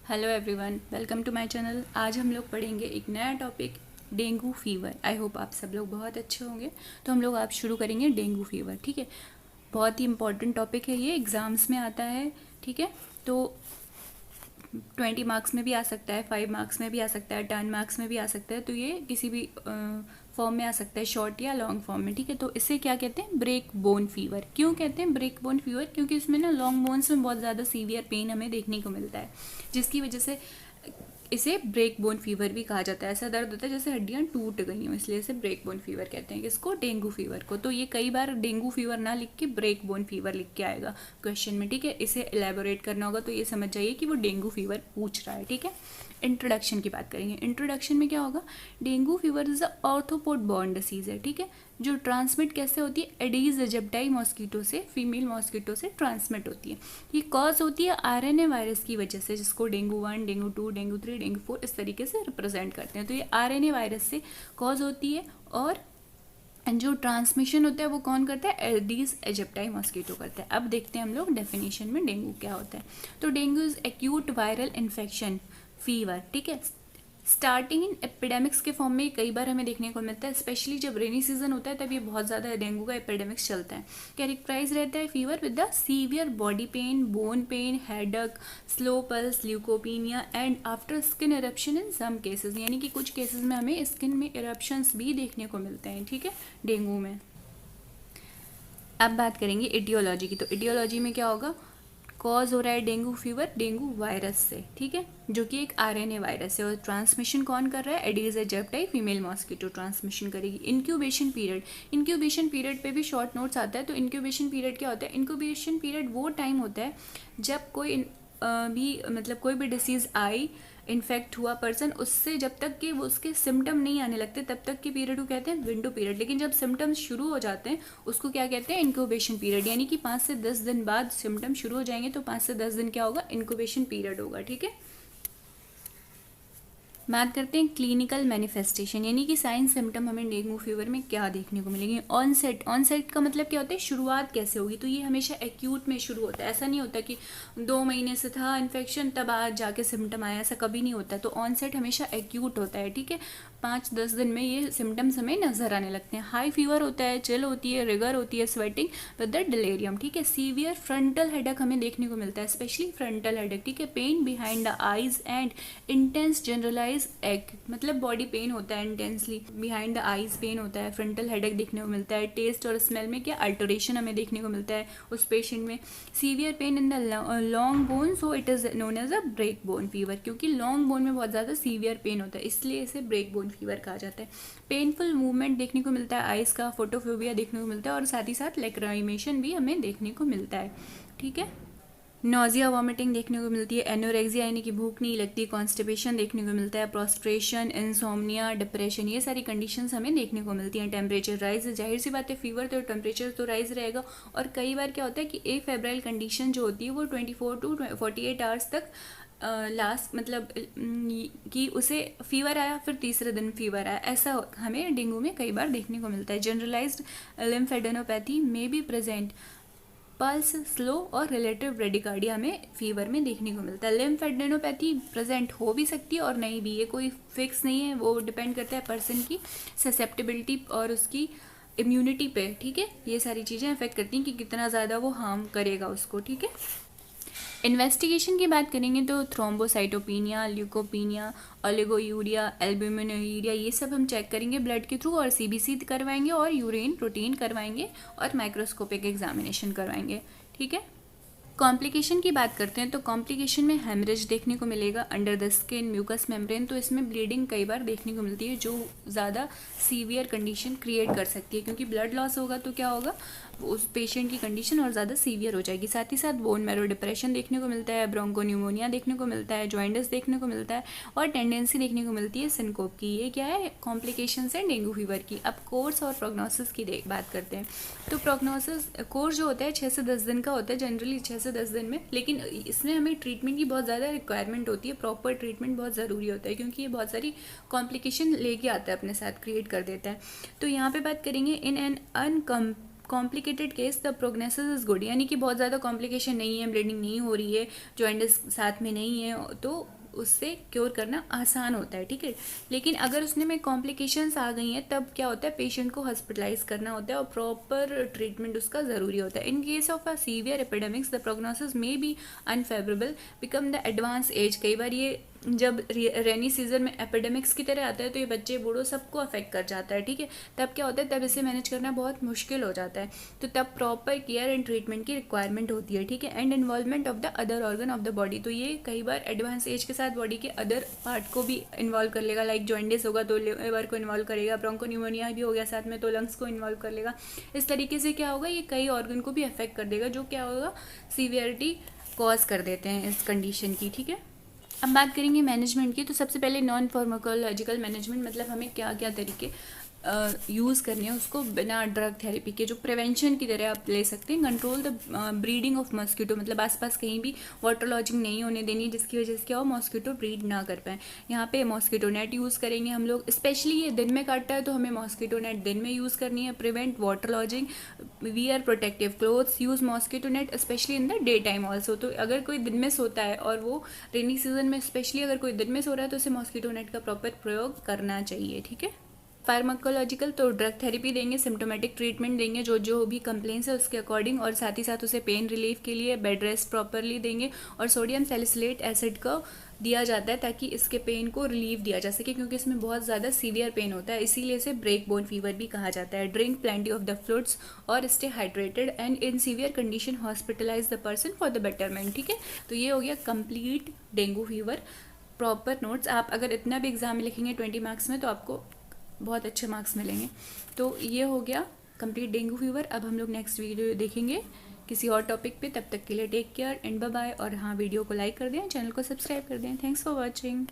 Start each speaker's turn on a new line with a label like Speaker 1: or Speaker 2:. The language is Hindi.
Speaker 1: Hello everyone, welcome to my channel. आज हम लोग पढ़ेंगे एक नया topic, dengue fever. I hope आप सब लोग बहुत अच्छे होंगे। तो हम लोग आप शुरू करेंगे डेंगू फीवर। ठीक है, बहुत ही इंपॉर्टेंट टॉपिक है ये, एग्ज़ाम्स में आता है। ठीक है, तो 20 मार्क्स में भी आ सकता है, 5 मार्क्स में भी आ सकता है, 10 मार्क्स में भी आ सकता है। तो ये किसी भी फॉर्म में आ सकता है, शॉर्ट या लॉन्ग फॉर्म में। ठीक है, तो इसे क्या कहते हैं? Break bone fever. क्यों कहते हैं ब्रेक बोन फीवर? क्योंकि इसमें ना लॉन्ग बोन्स में बहुत ज़्यादा सीवियर पेन हमें देखने को मिलता है, जिसकी वजह से इसे ब्रेक बोन फीवर भी कहा जाता है। ऐसा दर्द होता है जैसे हड्डियां टूट गई हों, इसलिए इसे ब्रेक बोन फीवर कहते हैं। इसको डेंगू फीवर को, तो ये कई बार डेंगू फीवर ना लिख के ब्रेक बोन फीवर लिख के आएगा क्वेश्चन में। ठीक है, इसे एलैबोरेट करना होगा तो ये समझ जाइए कि वो डेंगू फीवर पूछ रहा है। ठीक है, इंट्रोडक्शन की बात करेंगे। इंट्रोडक्शन में क्या होगा? Dengue fever is a arthropod born disease है। ठीक है, जो ट्रांसमिट कैसे होती है? एडीज एजिप्टाई मॉस्किटो से, फीमेल मॉस्किटो से ट्रांसमिट होती है। ये कॉज होती है आरएनए वायरस की वजह से, जिसको डेंगू 1, डेंगू 2, डेंगू 3, डेंगू 4 इस तरीके से रिप्रेजेंट करते हैं। तो ये आरएनए वायरस से कॉज होती है, और जो ट्रांसमिशन होता है वो कौन करता है? एडीज एजिप्टाई मॉस्किटो करता है। अब देखते हैं हम लोग डेफिनेशन में डेंगू क्या होता है। तो dengue is acute viral infection fever. ठीक है, स्टार्टिंग इन एपिडेमिक्स के फॉर्म में कई बार हमें देखने को मिलता है, स्पेशली जब रेनी सीजन होता है तब ये बहुत ज़्यादा डेंगू का एपिडेमिक्स चलता है। कैरेक्टराइज रहता है fever with the severe body pain, bone pain, headache, slow pulse, leucopenia and after skin eruption in some cases. यानी कि कुछ केसेस में हमें स्किन में इरप्शंस भी देखने को मिलते हैं। ठीक है, डेंगू में। अब बात करेंगे इटियोलॉजी की। तो इटियोलॉजी में क्या होगा? कॉज हो रहा है डेंगू फीवर डेंगू वायरस से। ठीक है, जो कि एक आरएनए वायरस है, और ट्रांसमिशन कौन कर रहा है? Aedes aegypti female mosquito transmission करेगी। इंक्यूबेशन पीरियड, इंक्यूबेशन पीरियड पे भी शॉर्ट नोट्स आता है। तो इंक्यूबेशन पीरियड क्या होता है? इंक्यूबेशन पीरियड वो टाइम होता है जब कोई भी मतलब कोई भी डिसीज़ आई, इन्फेक्ट हुआ पर्सन, उससे जब तक कि वो उसके सिम्टम नहीं आने लगते तब तक के पीरियड को कहते हैं विंडो पीरियड। लेकिन जब सिम्टम्स शुरू हो जाते हैं उसको क्या कहते हैं? Incubation period. यानी कि 5 से 10 दिन बाद सिम्टम शुरू हो जाएंगे तो 5 से 10 दिन क्या होगा? इंक्यूबेशन पीरियड होगा। ठीक है, बात करते हैं क्लिनिकल मैनिफेस्टेशन, यानी कि साइन सिम्टम हमें डेंगू फीवर में क्या देखने को मिलेंगे। ऑनसेट, ऑनसेट का मतलब क्या होता है? शुरुआत कैसे होगी? तो ये हमेशा एक्यूट में शुरू होता है। ऐसा नहीं होता कि 2 महीने से था इन्फेक्शन तब आज जाके सिम्टम आया, ऐसा कभी नहीं होता। तो ऑनसेट हमेशा एक्यूट होता है। ठीक है, 5-10 दिन में ये सिम्टम्स हमें नजर आने लगते हैं। हाई फीवर होता है, चिल होती है, रिगर होती है, स्वेटिंग विद द डिलेरियम। ठीक है, सीवियर फ्रंटल हेडक हमें देखने को मिलता है, स्पेशली फ्रंटल हेडक। ठीक है, pain behind the eyes and intense generalise एक, मतलब बॉडी पेन होता है intensely, behind the eyes pain होता है, फ्रंटल हेडेक देखने को मिलता है। टेस्ट और स्मेल में क्या अल्टरेशन हमें देखने को मिलता है उस पेशेंट में। Severe pain in the long bone, so it is known as a break bone fever, क्योंकि लॉन्ग बोन में बहुत ज़्यादा सीवियर पेन होता है, इसलिए इसे ब्रेक बोन फीवर कहा जाता है। पेनफुल मूवमेंट देखने को मिलता है, आइज का फोटोफोबिया देखने को मिलता है, और साथ ही साथ लेक्राइमेशन भी हमें देखने को मिलता है। ठीक है, नोजिया वॉमिटिंग देखने को मिलती है, एनोरेक्सिया यानी कि भूख नहीं लगती, कॉन्स्टिपेशन देखने को मिलता है, प्रोस्ट्रेशन, इंसोम्निया, डिप्रेशन, ये सारी कंडीशंस हमें देखने को मिलती हैं। टेम्परेचर राइज, जाहिर सी बात है फीवर तो टेम्परेचर तो राइज रहेगा। और कई बार क्या होता है कि एफेब्राइल कंडीशन जो होती है वो 24 to 48 आवर्स तक लास्ट, मतलब कि उसे फीवर आया फिर तीसरे दिन फीवर आया, ऐसा हमें डेंगू में कई बार देखने को मिलता है। जनरलाइज्ड लिम्फेडेनोपैथी में भी प्रेजेंट, पल्स स्लो और रिलेटिव ब्रेडिकार्डिया में फीवर में देखने को मिलता है। लिम्फेडेनोपैथी प्रेजेंट हो भी सकती है और नहीं भी, ये कोई फिक्स नहीं है, वो डिपेंड करता है पर्सन की ससेप्टेबिलिटी और उसकी इम्यूनिटी पे। ठीक है, ये सारी चीज़ें अफेक्ट करती हैं कि कितना ज़्यादा वो हार्म करेगा उसको। ठीक है, इन्वेस्टिगेशन की बात करेंगे तो थ्रोम्बोसाइटोपिनिया, ल्यूकोपीनिया, ओलिगोयूरिया, एल्ब्यूमिनोयूरिया, ये सब हम चेक करेंगे ब्लड के थ्रू, और सीबीसी करवाएंगे, और यूरिन प्रोटीन करवाएंगे, और माइक्रोस्कोपिक एग्जामिनेशन करवाएंगे। ठीक है, कॉम्प्लिकेशन की बात करते हैं तो कॉम्प्लिकेशन में हेमरेज देखने को मिलेगा, under the skin, mucous membrane, तो इसमें ब्लीडिंग कई बार देखने को मिलती है जो ज़्यादा सीवियर कंडीशन क्रिएट कर सकती है, क्योंकि ब्लड लॉस होगा तो क्या होगा, उस पेशेंट की कंडीशन और ज़्यादा सीवियर हो जाएगी। साथ ही साथ बोन मैरो डिप्रेशन देखने को मिलता है, ब्रोंकोन्यूमोनिया देखने को मिलता है, जॉइंटिस देखने को मिलता है, और टेंडेंसी देखने को मिलती है सिनकोप की। ये क्या है? कॉम्प्लिकेशन है डेंगू फीवर की। अब कोर्स और प्रोग्नोसिस की बात करते हैं। तो प्रोग्नोसिस कोर्स जो होता है 6 से 10 दिन का होता है, जनरली 6 से 10 दिन में, लेकिन इसमें हमें ट्रीटमेंट की बहुत ज़्यादा रिक्वायरमेंट होती है, प्रॉपर ट्रीटमेंट बहुत ज़रूरी होता है, क्योंकि ये बहुत सारी कॉम्प्लिकेशन लेके आता है, अपने साथ क्रिएट कर देता है। तो यहाँ पे बात करेंगे in an complicated case the prognosis is good, यानी कि बहुत ज़्यादा कॉम्प्लिकेशन नहीं है, ब्लीडिंग नहीं हो रही है, जॉइंटिस साथ में नहीं है, तो उससे क्योर करना आसान होता है, ठीक है। लेकिन अगर उसने में कॉम्प्लिकेशंस आ गई हैं तब क्या होता है, पेशेंट को हॉस्पिटलाइज करना होता है और प्रॉपर ट्रीटमेंट उसका ज़रूरी होता है। In case of a severe epidemics the prognosis may be unfavourable become the advance age. कई बार ये जब रेनी सीजन में एपिडेमिक्स की तरह आता है तो ये बच्चे बूढ़ों सबको अफेक्ट कर जाता है, ठीक है। तब क्या होता है, तब इसे मैनेज करना बहुत मुश्किल हो जाता है, तो तब प्रॉपर केयर एंड ट्रीटमेंट की रिक्वायरमेंट होती है, ठीक है। And involvement of the other organ of the body, तो ये कई बार एडवांस एज के साथ बॉडी के अदर पार्ट को भी इन्वॉल्व कर लेगा, लाइक जॉइंटिस होगा तो लिवर को इन्वॉल्व करेगा, ब्रोंकोन्यूमोनिया भी हो गया साथ में तो लंग्स को इन्वॉल्व कर लेगा। इस तरीके से क्या होगा, ये कई ऑर्गन को भी अफेक्ट कर देगा, जो क्या होगा, सीवियरिटी कॉज कर देते हैं इस कंडीशन की, ठीक है। अब बात करेंगे मैनेजमेंट की, तो सबसे पहले नॉन फार्माकोलॉजिकल मैनेजमेंट, मतलब हमें क्या क्या तरीके यूज़ करने हैं उसको बिना ड्रग थेरेपी के, जो प्रिवेंशन की तरह आप ले सकते हैं। Control the breeding of mosquito, मतलब आसपास कहीं भी वाटर लॉजिंग नहीं होने देनी जिसकी वजह से क्या हो, मॉस्किटो ब्रीड ना कर पाए। यहाँ पे मॉस्किटो नेट यूज़ करेंगे हम लोग, स्पेशली ये दिन में काटता है तो हमें मॉस्किटो नेट दिन में यूज़ करनी है। Prevent water lodging, wear protective clothes, use mosquito net specially in the day time also. तो अगर कोई दिन में सोता है और वो रेनी सीजन में स्पेशली अगर कोई दिन में सो रहा है तो उसे मॉस्किटो नेट का प्रॉपर प्रयोग करना चाहिए, ठीक है। फार्माकोलॉजिकल, तो ड्रग थेरेपी देंगे, सिम्टोमेटिक ट्रीटमेंट देंगे जो जो भी कंप्लेंट्स है उसके अकॉर्डिंग, और साथ ही साथ उसे पेन रिलीफ के लिए बेड रेस्ट प्रॉपरली देंगे, और सोडियम सैलिसिलेट एसिड को दिया जाता है ताकि इसके पेन को रिलीफ दिया जा सके, क्योंकि इसमें बहुत ज़्यादा सीवियर पेन होता है, इसीलिए इसे ब्रेक बोन फीवर भी कहा जाता है। Drink plenty of the fluids और stay hydrated and in severe condition hospitalise the person for the betterment, ठीक है। तो ये हो गया complete dengue fever. Proper notes आप अगर इतना भी एग्जाम में लिखेंगे 20 मार्क्स में तो आपको बहुत अच्छे मार्क्स मिलेंगे। तो ये हो गया कंप्लीट डेंगू फीवर। अब हम लोग नेक्स्ट वीडियो देखेंगे किसी और टॉपिक पे, तब तक के लिए take care and bye bye. और हाँ, वीडियो को लाइक कर दें, चैनल को सब्सक्राइब कर दें। Thanks for watching.